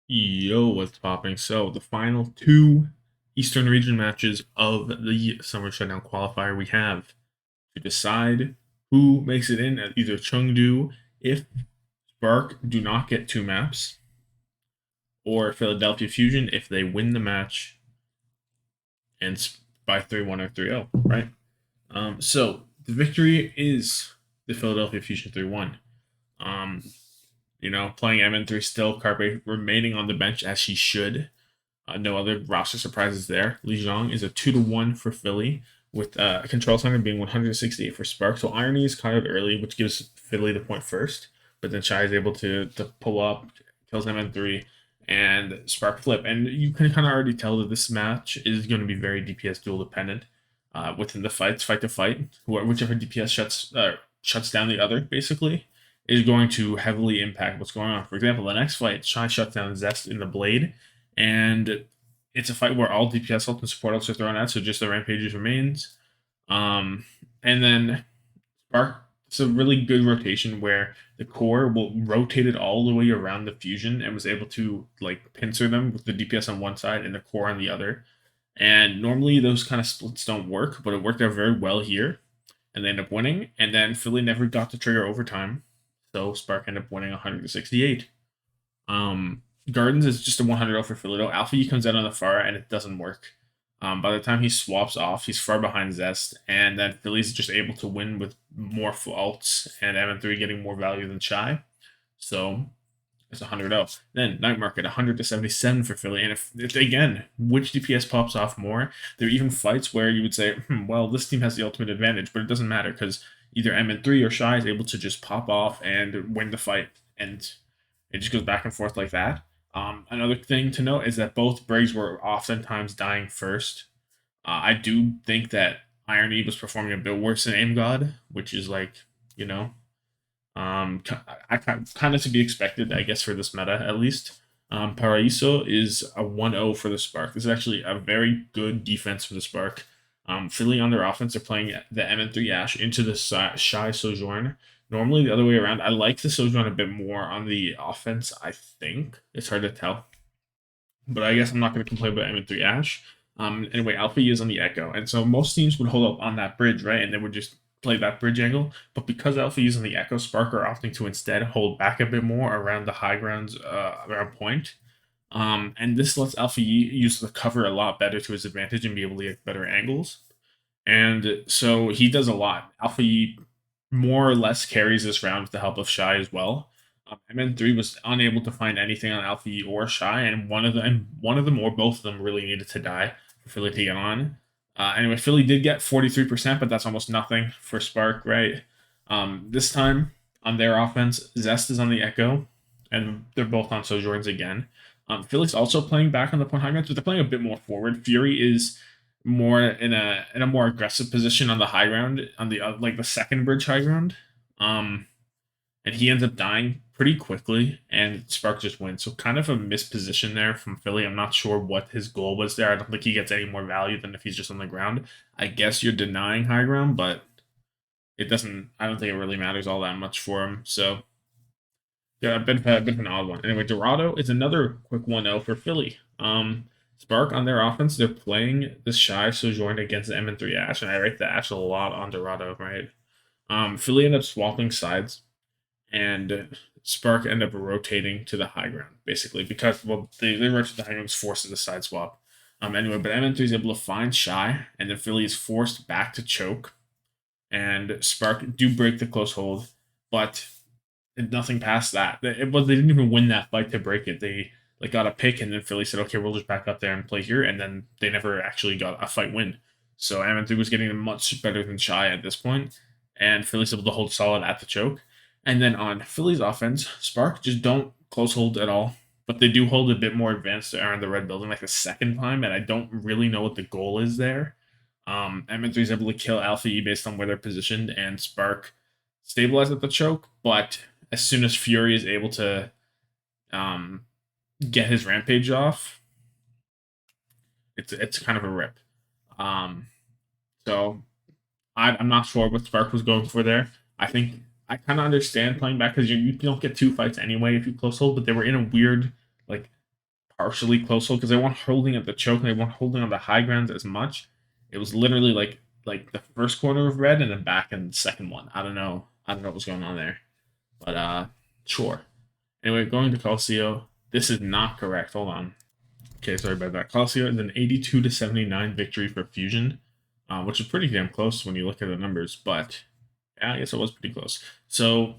Yo, what's popping? So, the final two Eastern region matches of the Summer Shutdown qualifier we have to decide who makes it in at either Chengdu if Spark do not get two maps, or Philadelphia Fusion if they win the match and by 3-1 or 3-0, right? So, the victory is the Philadelphia Fusion 3-1. Um, playing MN3 still, Carpe remaining on the bench as he should. No other roster surprises there. Li Zhang is a 2-1 for Philly, with a control center being 168 for Spark. So Irony is kind of early, which gives Philly the point first. But then Shai is able to pull up, kills him in three, and Spark flip. And you can kind of already tell that this match is going to be very DPS duel dependent. Within the fights, fight to fight, whichever DPS shuts down the other, basically, is going to heavily impact what's going on. For example, the next fight, Shai shuts down Zest in the Blade, and it's a fight where all DPS ult and support ults are thrown out, so just the Rampages remains. And then Spark, it's a really good rotation where the core will rotate it all the way around the fusion and was able to like pincer them with the DPS on one side and the core on the other. And normally those kind of splits don't work, but it worked out very well here, and they end up winning. And then Philly never got to trigger overtime, so Spark ended up winning 100-68. Um, Gardens is just a 100 for Philito. Alpha E comes out on the far and it doesn't work. By the time he swaps off, he's far behind Zest, and then Philly's just able to win with more faults and MN3 getting more value than Shy. So it's 100-0. Then Night Market 100-77 for Philly. And if again, which DPS pops off more? There are even fights where you would say, well, this team has the ultimate advantage, but it doesn't matter because either MN3 or Shy is able to just pop off and win the fight. And it just goes back and forth like that. Another thing to note is that both Briggs were oftentimes dying first. I do think that Irony was performing a bit worse than Aim God, which is like, you know, kind of to be expected, I guess, for this meta at least. Paraiso is a 1-0 for the Spark. This is actually a very good defense for the Spark. Philly on their offense are playing the MN3 Ash into the Shy Sojourn. Normally the other way around. I like the Sojourn a bit more on the offense, I think. It's hard to tell. But I guess I'm not going to complain about M3 Ash. Anyway, Alpha E is on the Echo. And so most teams would hold up on that bridge, right? And they would just play that bridge angle. But because Alpha E is on the Echo, Spark are opting to instead hold back a bit more around the high grounds, around point. And this lets Alpha E use the cover a lot better to his advantage and be able to get better angles. And so he does a lot. Alpha E more or less carries this round with the help of Shy as well. MN3 was unable to find anything on Alpha E or Shy, and one of them or both of them really needed to die for Philly to get on. Anyway, Philly did get 43%, but that's almost nothing for Spark, right? This time on their offense, Zest is on the Echo, and they're both on Sojourns again. Philly's also playing back on the point high ground, but they're playing a bit more forward. Fury is more in a more aggressive position on the high ground, on the like the second bridge high ground. And he ends up dying pretty quickly, and Spark just wins. So kind of a misposition there from Philly. I'm not sure what his goal was there. I don't think he gets any more value than if he's just on the ground. I guess you're denying high ground, but it doesn't. I don't think it really matters all that much for him. So yeah, a bit of an odd one. Anyway, Dorado is another quick 1-0 for Philly. Spark on their offense, they're playing the Shy Sojourn against the M3 Ash, and I rate the Ash a lot on Dorado, right? Philly ended up swapping sides, and Spark end up rotating to the high ground, basically, because, well, they rotate the high ground, forces the side swap. Anyway, but MN3 is able to find Shy, and then Philly is forced back to choke, and Spark do break the close hold, but nothing past that. They didn't even win that fight to break it. They like got a pick, and then Philly said, "Okay, we'll just back up there and play here," and then they never actually got a fight win. So MN3 was getting much better than Shy at this point, and Philly's able to hold solid at the choke. And then on Philly's offense, Spark just don't close hold at all, but they do hold a bit more advanced around the red building like the second time, and I don't really know what the goal is there. MN3 is able to kill Alpha E based on where they're positioned, and Spark stabilize at the choke, but as soon as Fury is able to um, get his rampage off, it's kind of a rip. Um, so I'm not sure what Spark was going for there. I think I kind of understand playing back because you don't get two fights anyway if you close hold, but they were in a weird like partially close hold because they weren't holding at the choke and they weren't holding on the high grounds as much. It was literally like the first corner of red and then back in the second one. I don't know. I don't know what was going on there. But sure. Anyway, going to Calcio. This is not correct. Hold on. Okay, sorry about that. Calcio is an 82-79 victory for Fusion, which is pretty damn close when you look at the numbers. But yeah, I guess it was pretty close. So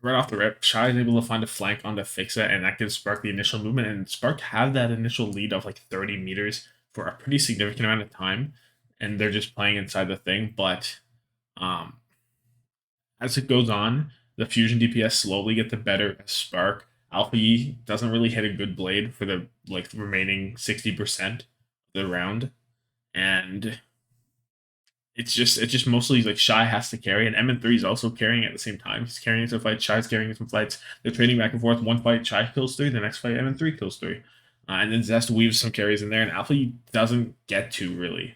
right off the rip, Shy is able to find a flank onto Fixa, and that gives Spark the initial movement. And Spark have that initial lead of like 30 meters for a pretty significant amount of time, and they're just playing inside the thing. But um, as it goes on, the Fusion DPS slowly get the better as Spark. Alpha E doesn't really hit a good blade for the remaining 60% of the round, and it's just mostly like Shy has to carry, and MN3 is also carrying at the same time. He's carrying some fights, Shy's carrying some fights. They're trading back and forth. One fight, Shy kills 3, the next fight, MN3 kills 3. And then Zest weaves some carries in there, and Alpha doesn't get to really.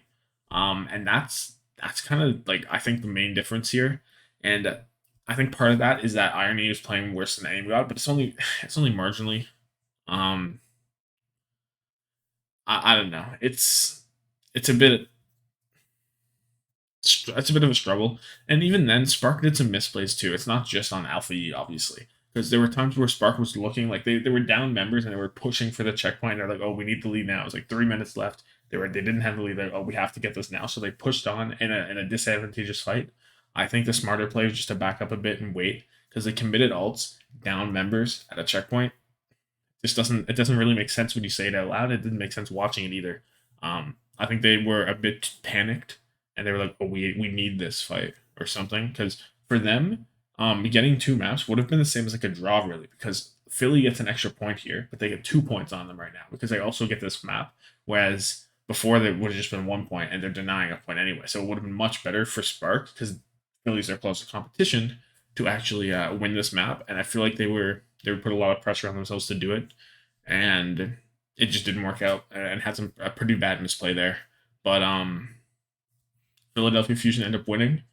And that's kind of like I think the main difference here. And I think part of that is that Irony is playing worse than Aim God, but it's only marginally. I don't know. It's a bit of a struggle. And even then, Spark did some misplays too. It's not just on Alpha E, obviously. Because there were times where Spark was looking like they were down members and they were pushing for the checkpoint. They're like, oh, we need the lead now. It was like 3 minutes left. They didn't have the lead. Like, oh, we have to get this now. So they pushed on in a disadvantageous fight. I think the smarter play is just to back up a bit and wait. Because they committed ults down members at a checkpoint. It doesn't really make sense when you say it out loud. It didn't make sense watching it either. I think they were a bit panicked and they were like, "Oh, we need this fight or something." Because for them, getting 2 maps would have been the same as like a draw, really. Because Philly gets an extra point here, but they get 2 points on them right now because they also get this map. Whereas before, they would have just been 1 point, and they're denying a point anyway. So it would have been much better for Spark because Philly's their closest competition to actually win this map. And I feel like they would put a lot of pressure on themselves to do it, and it just didn't work out and had a pretty bad misplay there. But Philadelphia Fusion ended up winning,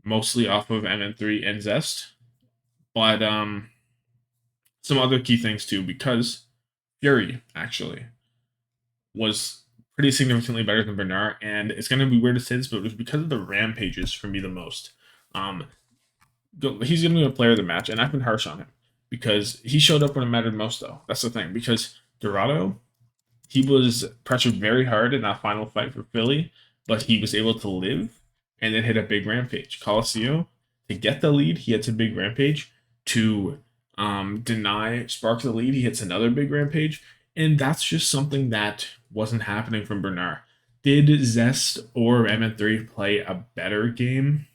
mostly off of MN3 and Zest. But some other key things too, because Fury actually was pretty significantly better than Bernard, and it's going to be weird to say this, but it was because of the rampages for me the most. He's going to be a player of the match, and I've been harsh on him because he showed up when it mattered most, though. That's the thing, because Dorado, he was pressured very hard in that final fight for Philly, but he was able to live and then hit a big rampage. Colacio, to get the lead, he hits a big rampage. To deny Sparks the lead, he hits another big rampage. And that's just something that wasn't happening from Bernard. Did Zest or MN3 play a better game?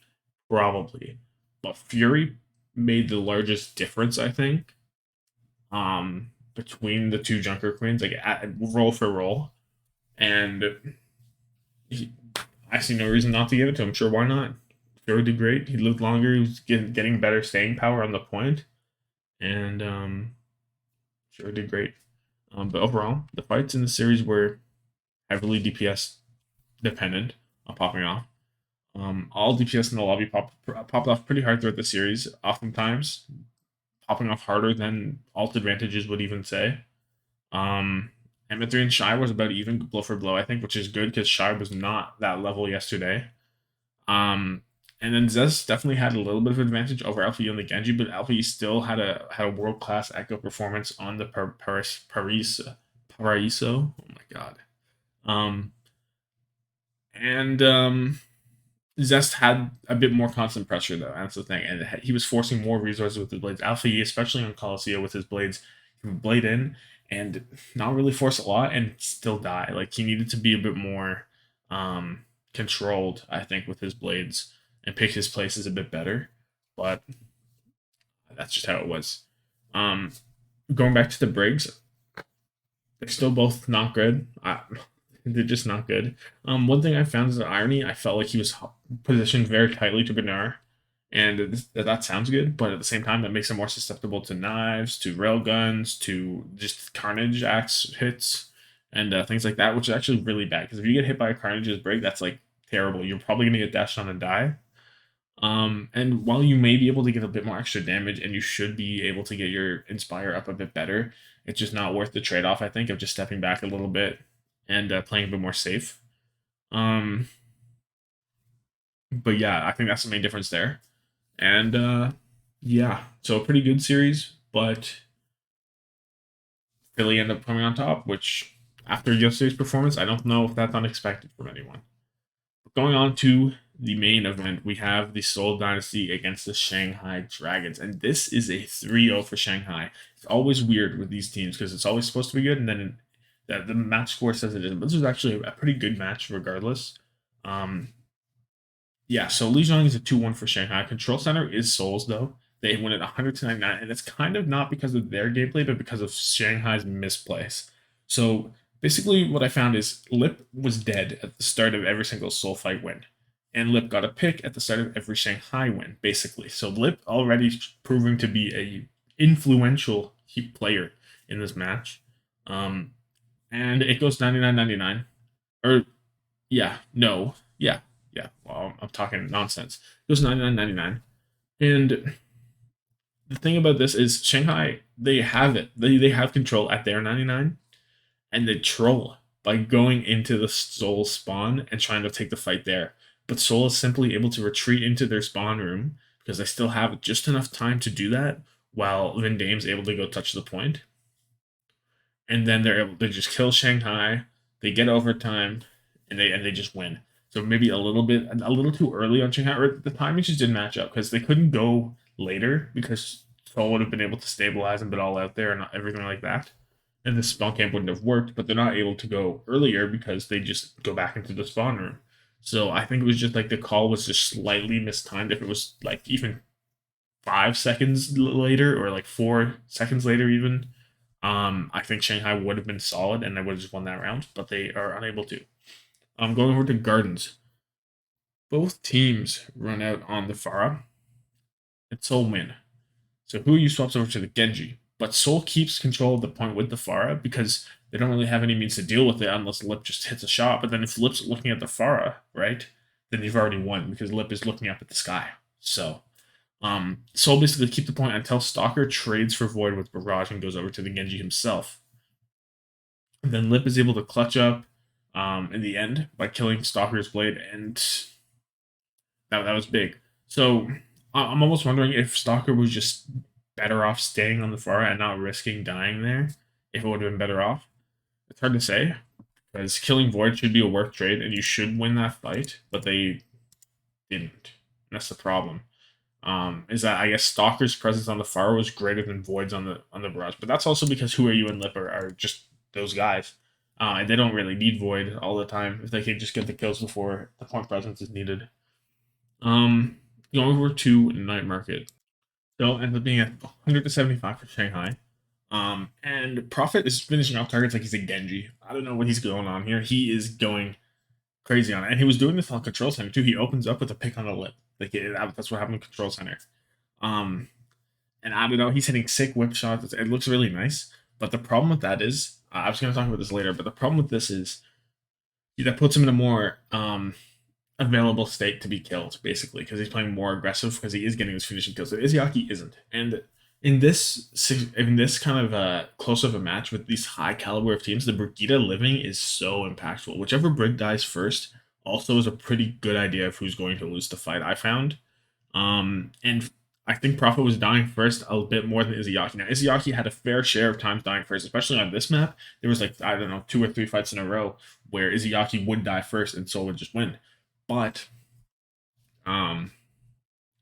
Probably. But Fury made the largest difference, I think, between the two Junker Queens, like roll for roll. And I see no reason not to give it to him. Sure, why not? Fury did great. He lived longer. He was getting better staying power on the point. And sure did great. But overall, the fights in the series were heavily DPS dependent on popping off. All DPS in the lobby popped off pretty hard throughout the series, oftentimes popping off harder than alt advantages would even say. M3 and Shy was about even blow for blow, I think, which is good because Shy was not that level yesterday. And then Zest definitely had a little bit of advantage over Alpha and the Genji, but Alpha still had a world class echo performance on the Paraiso. Oh my god. And Zest had a bit more constant pressure though. That's the thing, and he was forcing more resources with his blades. Alpha, especially on Coliseum with his blades, he would blade in and not really force a lot and still die. Like he needed to be a bit more controlled, I think, with his blades and pick his places a bit better. But that's just how it was. Going back to the Briggs, they're still both not good. They're just not good. One thing I found is the Irony. I felt like he was positioned very tightly to Bernard, and that sounds good, but at the same time, that makes him more susceptible to knives, to rail guns, to just Carnage axe hits, and things like that, which is actually really bad. Because if you get hit by a Carnage's Brig, that's like terrible. You're probably gonna get dashed on and die. And while you may be able to get a bit more extra damage, and you should be able to get your Inspire up a bit better, It's just not worth the trade off. I think of just stepping back a little bit and playing a bit more safe. Um, but yeah, I think that's the main difference there. And yeah, so a pretty good series, but Philly ended up coming on top, which after yesterday's performance, I don't know if that's unexpected from anyone. But going on to the main event, we have the Seoul Dynasty against the Shanghai Dragons, and this is a 3-0 for Shanghai. It's always weird with these teams because it's always supposed to be good, and then the match score says it isn't. But this was actually a pretty good match regardless. Um, yeah, so Lijiang is a 2-1 for Shanghai. Control Center is Seoul's, though. They win at 100 to 99, and it's kind of not because of their gameplay, but because of Shanghai's misplays. So basically, what I found is Lip was dead at the start of every single Seoul fight win, and Lip got a pick at the start of every Shanghai win, basically. So Lip already proving to be a influential player in this match. Um, and it goes 99-99. Or yeah, no, yeah. Well, I'm talking nonsense. It was 99.99, and the thing about this is Shanghai. They have it. They have control at their 99, and they troll by going into the Seoul spawn and trying to take the fight there. But Seoul is simply able to retreat into their spawn room because they still have just enough time to do that, while Vin Dame's able to go touch the point, and then they're able to just kill Shanghai. They get overtime, and they just win. So maybe a little too early on Shanghai, or the timing just didn't match up because they couldn't go later because Seoul would have been able to stabilize and been all out there and everything like that. And the spawn camp wouldn't have worked, but they're not able to go earlier because they just go back into the spawn room. So I think it was just like the call was just slightly mistimed. If it was like even 5 seconds later or like 4 seconds later, even, I think Shanghai would have been solid and they would have just won that round, but they are unable to. Going over to Gardens. Both teams run out on the Pharah. And Seoul win. So Huyu swaps over to the Genji. But Seoul keeps control of the point with the Pharah because they don't really have any means to deal with it unless Lip just hits a shot. But then if Lip's looking at the Pharah, right, then you've already won because Lip is looking up at the sky. So Seoul basically keep the point until Stalker trades for Void with Barrage and goes over to the Genji himself. And then Lip is able to clutch up in the end by killing Stalker's Blade, and that was big. So I'm almost wondering if Stalker was just better off staying on the Pharah and not risking dying there, if it would have been better off. It's hard to say, because killing Void should be a worth trade, and you should win that fight, but they didn't. And that's the problem. Is that I guess Stalker's presence on the Pharah was greater than Void's on the Barrage, but that's also because Who Are You and Lip are just those guys. And they don't really need Void all the time if they can just get the kills before the point presence is needed. Um, Going over to Night Market. So ends up being at 100 to 75 for Shanghai. And Prophet is finishing off targets like he's a Genji. I don't know what he's going on here. He is going crazy on it. And he was doing this on Control Center too. He opens up with a pick on the lip. That's what happened in Control Center. Um, and I don't know, he's hitting sick whip shots. It looks really nice. But the problem with that is, I was going to talk about this later, but the problem with this is that puts him in a more available state to be killed, basically, because he's playing more aggressive because he is getting his finishing kills. So Izayaki isn't. And in this kind of close of a match with these high caliber of teams, the Brigitte living is so impactful. Whichever Brig dies first also is a pretty good idea of who's going to lose the fight, I found. And I think Prophet was dying first a bit more than Izayaki. Now, Izayaki had a fair share of times dying first, especially on this map. There was like, I don't know, 2 or 3 fights in a row where Izayaki would die first and Soul would just win. But um,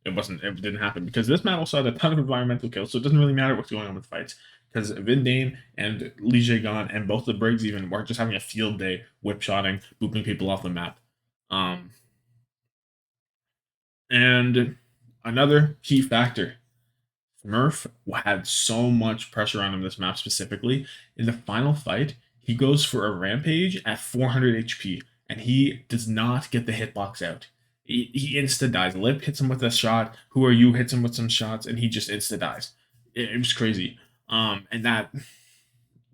it didn't happen because this map also had a ton of environmental kills, so it doesn't really matter what's going on with fights because Vin Dame and Li Jaegon and both the Briggs even were just having a field day, whip shotting, booping people off the map. Um, and another key factor, Smurf had so much pressure on him this map specifically. In the final fight, he goes for a rampage at 400 HP, and he does not get the hitbox out. He insta dies. Lip hits him with a shot. Who Are You hits him with some shots, and he just insta dies. It was crazy. And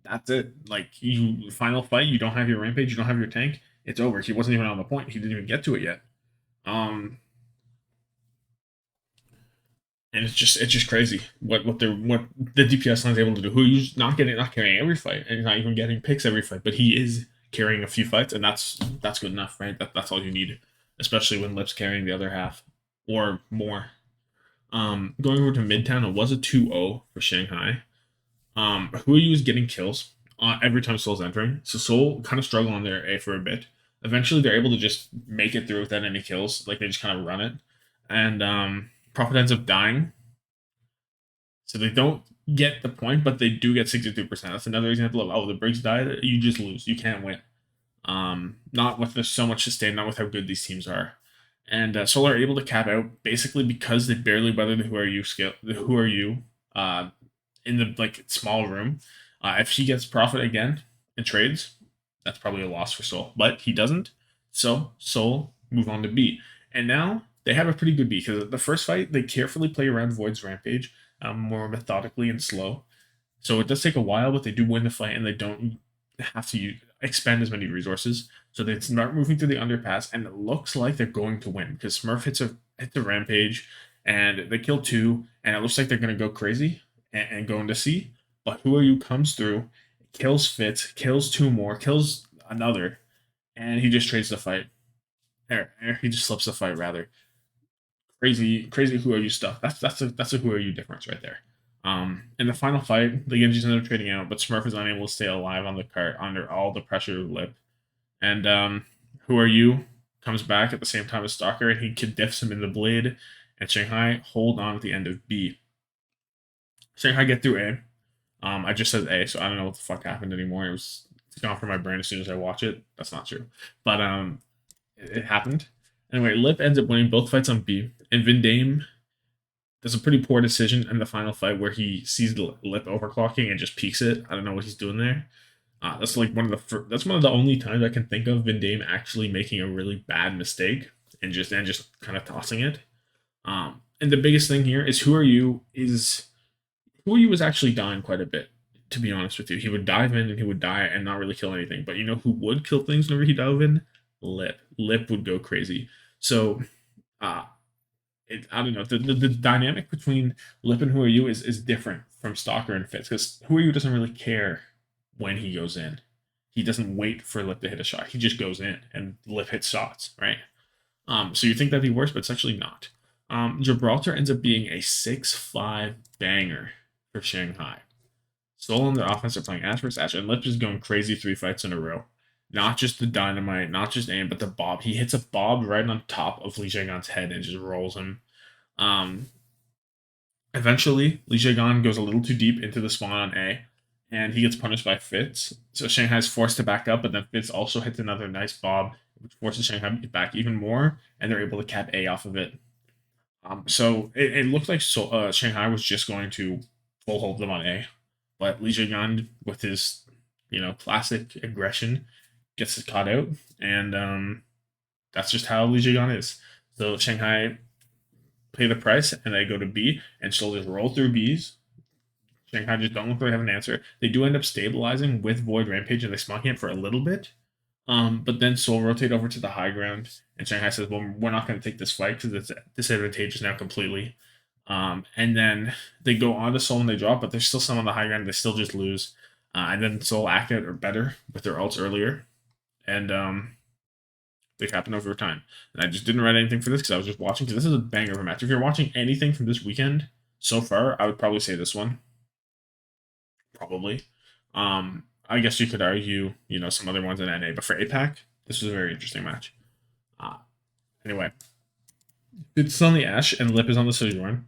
that's it. Like, you final fight, you don't have your rampage, you don't have your tank. It's over. He wasn't even on the point. He didn't even get to it yet. Um, and it's just crazy what the DPS line is able to do. Who he's not carrying every fight, and he's not even getting picks every fight, but he is carrying a few fights, and that's good enough, right? That's all you need, especially when Lip's carrying the other half or more. Going over to Midtown, it was a 2-0 for Shanghai. Huayu is getting kills every time Soul's entering, so Soul kind of struggle on their A for a bit. Eventually, they're able to just make it through without any kills, like they just kind of run it, and Prophet ends up dying, so they don't get the point, but they do get 63%. That's another example of, oh, the Briggs died, you just lose, you can't win. Not with there's so much sustain, not with how good these teams are. And Soul are able to cap out basically because they barely weathered the Who Are You scale. The Who Are You in the like small room. If he gets profit again in trades, that's probably a loss for Soul. But he doesn't, so Soul move on to B. And now they have a pretty good B because the first fight they carefully play around Void's Rampage, more methodically and slow. So it does take a while, but they do win the fight and they don't have to expend as many resources. So they start moving through the underpass, and it looks like they're going to win because Smurf hits a rampage, and they kill two, and it looks like they're going to go crazy and go into C. But Who Are You comes through, kills Fitz, kills two more, kills another, and he just trades the fight. He just slips the fight rather. Crazy Who Are You stuff. That's a Who Are You difference right there. In the final fight, the Genjis end up trading out, but Smurf is unable to stay alive on the cart under all the pressure of Lip. And Who Are You comes back at the same time as Stalker, and he diffs him in the blade. And Shanghai hold on at the end of B. Shanghai get through A. I just said A, so I don't know what the fuck happened anymore. It's gone from my brain as soon as I watch it. That's not true, but it happened. Anyway, Lip ends up winning both fights on B, and Vindame does a pretty poor decision in the final fight where he sees the Lip overclocking and just peeks it. I don't know what he's doing there. That's like that's one of the only times I can think of Vindame actually making a really bad mistake and just kind of tossing it. And the biggest thing here is Who Are You was actually dying quite a bit. To be honest with you, he would dive in and he would die and not really kill anything. But you know who would kill things whenever he dove in? Lip. Lip would go crazy. So uh, I don't know. The dynamic between Lip and Who Are You is different from Stalker and Fitz because Who Are You doesn't really care when he goes in. He doesn't wait for Lip to hit a shot. He just goes in and Lip hits shots, right? So you think that'd be worse, but it's actually not. Gibraltar ends up being a 6-5 banger for Shanghai. Soul on the offense are playing Ash vs. Ash, and Lip is going crazy 3 fights in a row. Not just the dynamite, not just aim, but the bob. He hits a bob right on top of Li Zhegan's head and just rolls him. Um, Eventually, Li Zhegan goes a little too deep into the spawn on A, and he gets punished by Fitz. So Shanghai's forced to back up, but then Fitz also hits another nice bob, which forces Shanghai to get back even more, and they're able to cap A off of it. So it looked like Shanghai was just going to full hold them on A, but Li Zhegan, with his classic aggression, gets caught out, and that's just how Li Zhegan is. So Shanghai pay the price, and they go to B, and she'll just roll through Bs. Shanghai just don't look like they have an answer. They do end up stabilizing with Void Rampage, and they smog him for a little bit. But then Soul rotate over to the high ground, and Shanghai says, "Well, we're not going to take this fight because it's disadvantageous now completely." And then they go on to Soul and they drop, but there's still some on the high ground. They still just lose. And then Soul act out or better with their ults earlier, and they happen over time. And I just didn't write anything for this because I was just watching, because this is a banger of a match. If you're watching anything from this weekend so far, I would probably say this one. Probably. I guess you could argue, some other ones in NA, but for APAC, this was a very interesting match. Uh, anyway, Fitz on the Ashe and Lip is on the Sojourn.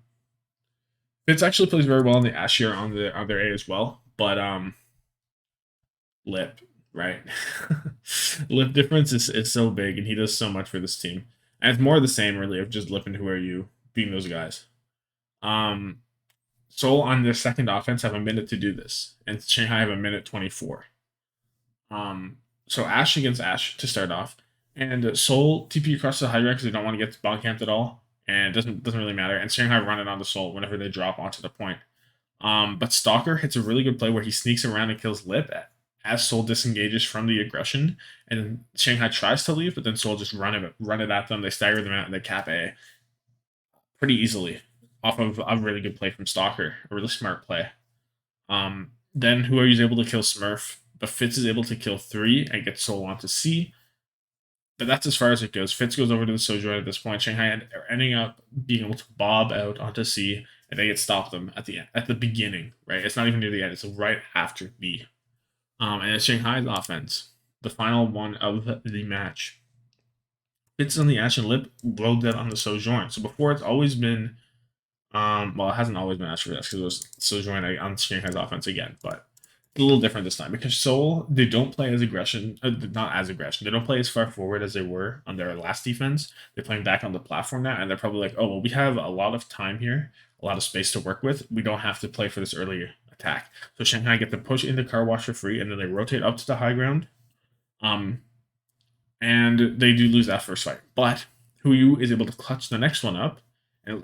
Fitz actually plays very well on the Ashe here on their A as well, but Lip, right? Lip difference is so big, and he does so much for this team. And it's more of the same, really, of just Lip and Who Are You being those guys. Seoul on their second offense have a minute to do this, and Shanghai have a minute 24. So Ashe against Ashe to start off, and Seoul TP across the high ground because they don't want to get bomb camped at all, and it doesn't really matter. And Shanghai run it on the Seoul whenever they drop onto the point. But Stalker hits a really good play where he sneaks around and kills Lip as Seoul disengages from the aggression, and Shanghai tries to leave, but then Seoul just run it at them. They stagger them out and they cap A pretty easily. off of a really good play from Stalker, a really smart play. Then Who Are You is able to kill Smurf, but Fitz is able to kill 3 and get Soul onto C. But that's as far as it goes. Fitz goes over to the Sojourn at this point. Shanghai are ending up being able to bob out onto C, and they get stopped them at the end, at the beginning. Right, it's not even near the end; it's right after B. And it's Shanghai's offense, the final one of the match. Fitz on the Ash and Lip rode that on the Sojourn. So before it's always been, well, it hasn't always been Ash for this because it was Sojourn on Shanghai's offense again, but a little different this time because Seoul, they don't play as aggression, not as aggression. They don't play as far forward as they were on their last defense. They're playing back on the platform now, and they're probably like, oh, well, we have a lot of time here, a lot of space to work with. We don't have to play for this early attack. So Shanghai get to push into Car Wash for free, and then they rotate up to the high ground. And they do lose that first fight. But Huyu is able to clutch the next one up, and it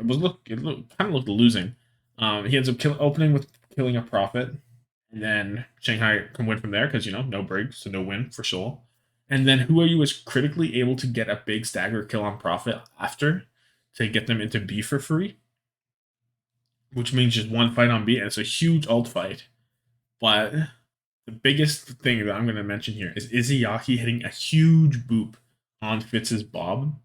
kind of looked losing. He ends up opening with killing a Prophet, and then Shanghai can win from there because no break, so no win for Seoul. And then Huyu was critically able to get a big stagger kill on Prophet after to get them into B for free, which means just one fight on B, and it's a huge ult fight. But the biggest thing that I'm going to mention here is Izayaki hitting a huge boop on Fitz's bob.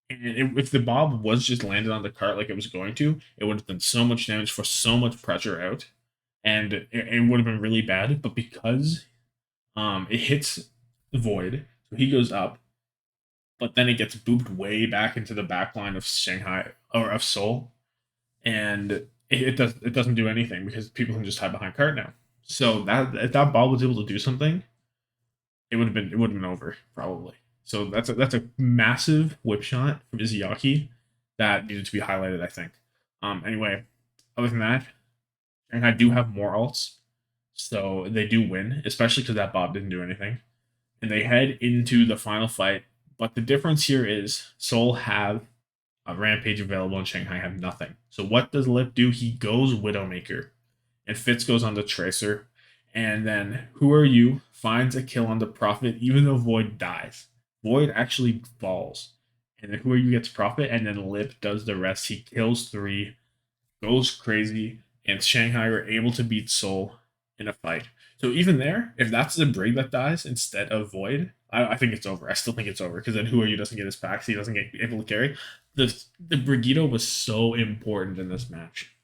And if the bob was just landed on the cart like it was going to, it would have done so much damage for so much pressure out. And it would have been really bad. But because it hits the void, so he goes up, but then it gets booped way back into the back line of Shanghai or of Seoul. And it doesn't do anything because people can just hide behind cart now. So that if that ball was able to do something, it would have been over probably. So that's a massive whip shot from Izayaki that needed to be highlighted, I think. Anyway, other than that, Shanghai do have more ults, so they do win, especially because that Bob didn't do anything, and they head into the final fight. But the difference here is Seoul have a Rampage available and Shanghai have nothing. So what does Lip do? He goes Widowmaker. And Fitz goes on the Tracer. And then Who Are You finds a kill on the Prophet, even though Void dies. Void actually falls. And then Who Are You gets Prophet, and then Lip does the rest. He kills 3, goes crazy, and Shanghai are able to beat Seoul in a fight. So even there, if that's the Brig that dies instead of Void, I think it's over. I still think it's over because then Who Are You doesn't get his packs. He doesn't get able to carry. The Brigido was so important in this match,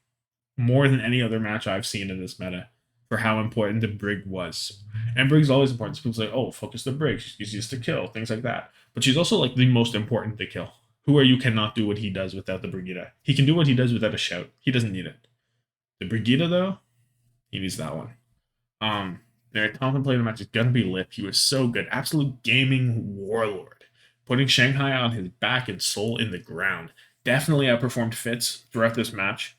more than any other match I've seen in this meta, for how important the Brig was. And Brig's always important. So people say, oh, focus the Brig. She's used to kill, things like that. But she's also like the most important to kill. Who Are You cannot do what he does without the Brigida. He can do what he does without a shout. He doesn't need it. The Brigida, though, he needs that one. They're contemplating the match is gonna be Lip. He was so good. Absolute gaming warlord. Putting Shanghai on his back and Seoul in the ground. Definitely outperformed Fitz throughout this match.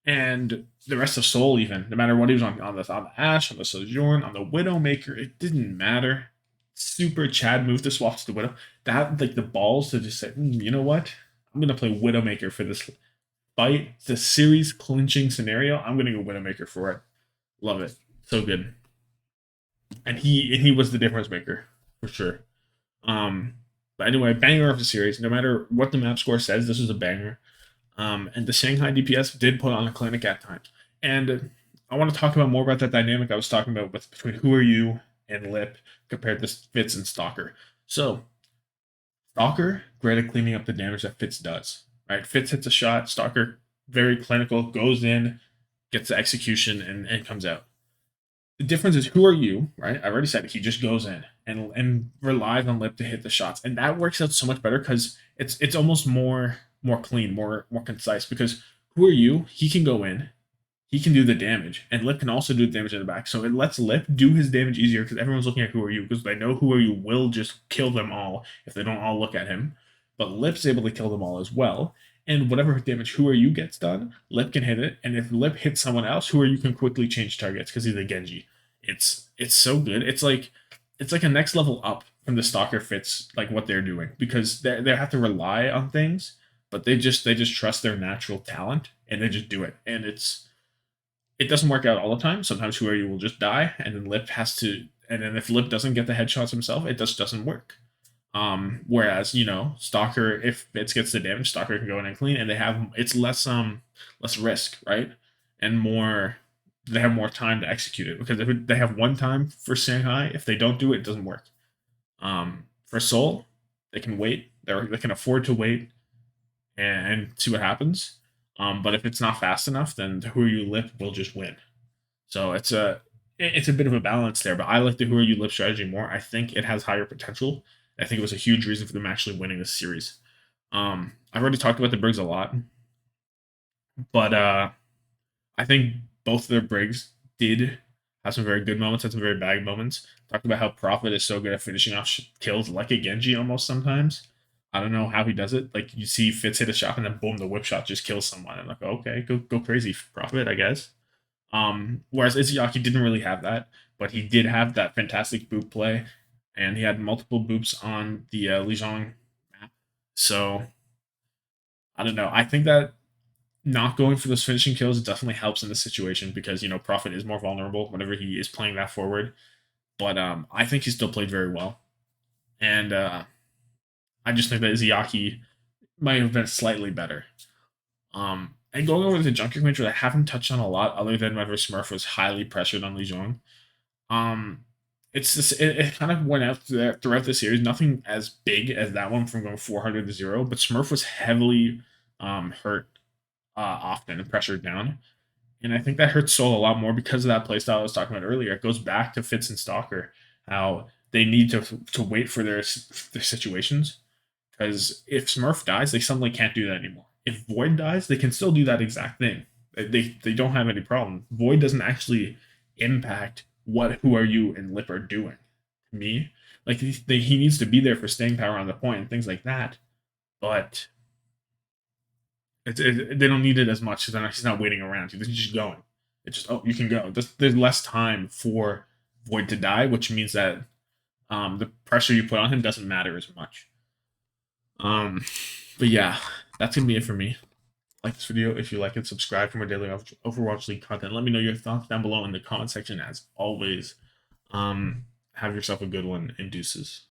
And the rest of Seoul, even, no matter what he was on the Ash, on the Sojourn, on the Widowmaker, it didn't matter. Super Chad move to swap to the Widow. That, like, the balls to just say, you know what? I'm going to play Widowmaker for this fight. It's a series clinching scenario. I'm going to go Widowmaker for it. Love it. So good. And he was the difference maker, for sure. But anyway, banger of the series. No matter what the map score says, this was a banger. And the Shanghai DPS did put on a clinic at times. And I want to talk about more about that dynamic I was talking about between Who Are You and Lip compared to Fitz and Stalker. So, Stalker, great at cleaning up the damage that Fitz does. Right? Fitz hits a shot, Stalker, very clinical, goes in, gets the execution, and comes out. The difference is Who Are You, right? I already said it. He just goes in and relies on Lip to hit the shots. And that works out so much better because it's almost more clean, more concise. Because Who Are You, he can go in, he can do the damage, and Lip can also do the damage in the back. So it lets Lip do his damage easier because everyone's looking at Who Are You because they know Who Are You will just kill them all if they don't all look at him. But Lip's able to kill them all as well. And whatever damage Who Are You gets done, Lip can hit it. And if Lip hits someone else, Who Are You can quickly change targets because he's a Genji. It's so good. It's like a next level up from the Stalker Fitz, like what they're doing, because they have to rely on things, but they just trust their natural talent and they just do it. And it doesn't work out all the time. Sometimes Who Are You will just die, and then Lip has to, and then if Lip doesn't get the headshots himself, it just doesn't work. Whereas, Stalker, if Fitz gets the damage, Stalker can go in and clean, and it's less risk, right? And they have more time to execute it, because if they have one time for Shanghai, if they don't do it, it doesn't work. For Seoul, they can wait. They can afford to wait and see what happens. But if it's not fast enough, then the Who You Lip will just win. So it's a bit of a balance there. But I like the Who Are You Lip strategy more. I think it has higher potential. I think it was a huge reason for them actually winning this series. I've already talked about the Briggs a lot, but I think both of their Briggs did have some very good moments, had some very bad moments. Talked about how Prophet is so good at finishing off kills like a Genji almost sometimes. I don't know how he does it. Like, you see Fitz hit a shot and then boom, the whip shot just kills someone. I'm like, okay, go crazy, Prophet, I guess. Whereas Izuyaki didn't really have that, but he did have that fantastic boop play, and he had multiple boops on the Lijiang map. So I don't know. I think that not going for those finishing kills definitely helps in this situation, because Prophet is more vulnerable whenever he is playing that forward. But I think he still played very well, and I just think that Izuyaki might have been slightly better. And going over to the Junker Quench, I haven't touched on a lot other than whenever Smurf was highly pressured on Lijiang. Um, it's this. It kind of went out throughout the series. Nothing as big as that one from going 400 to 0, but Smurf was heavily hurt often and pressured down. And I think that hurts Soul a lot more because of that playstyle I was talking about earlier. It goes back to Fitz and Stalker, how they need to wait for their situations. Because if Smurf dies, they suddenly can't do that anymore. If Void dies, they can still do that exact thing. They don't have any problem. Void doesn't actually impact what Who Are You and Lip are doing. To me, like, he needs to be there for staying power on the point and things like that. But they don't need it as much because he's not waiting around. He's just going. It's just, oh, you can go. There's less time for Void to die, which means that the pressure you put on him doesn't matter as much. But yeah, that's gonna be it for me. Like this video if you like it, subscribe for more daily Overwatch League content. Let me know your thoughts down below in the comment section as always. Have yourself a good one, and deuces.